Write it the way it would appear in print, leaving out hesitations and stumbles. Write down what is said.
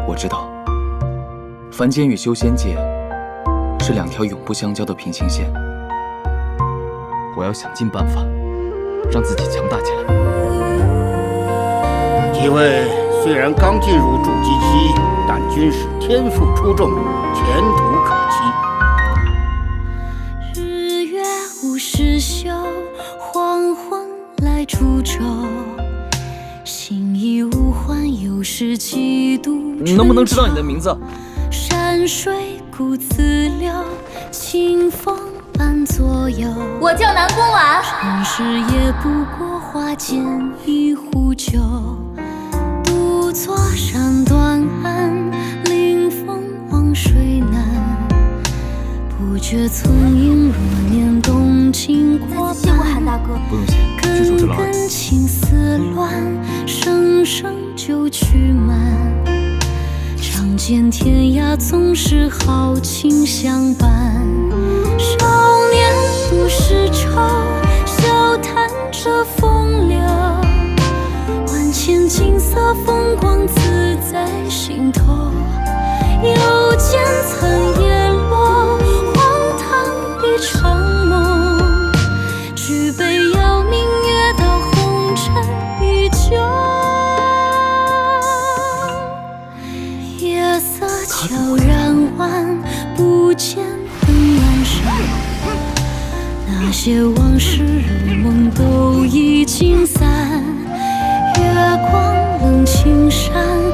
我知道，凡间与修仙界是两条永不相交的平行线。我要想尽办法，让自己强大起来。几位虽然刚进入筑基期，但均是天赋出众，前途可期。日月无时休，黄昏来煮粥。心已无欢，有时几度。能不能知道你的名字？山水故自留，清风伴左右。我叫南宫婉。尘世也不过花间一壶酒，独坐山断岸，临风望水南。不觉从影若念动情过谢过韩大哥。不用谢，只说这老人。根根情丝乱，声声旧曲满。仗剑天涯，总是豪情相伴。少年不识愁，笑谈着风流。万千景色风光自在心头。又见残叶落，荒唐一场梦。举杯邀明月，到红尘依旧。夜色悄然晚，不见灯阑珊。那些往事如梦，都已经散。月光冷青山。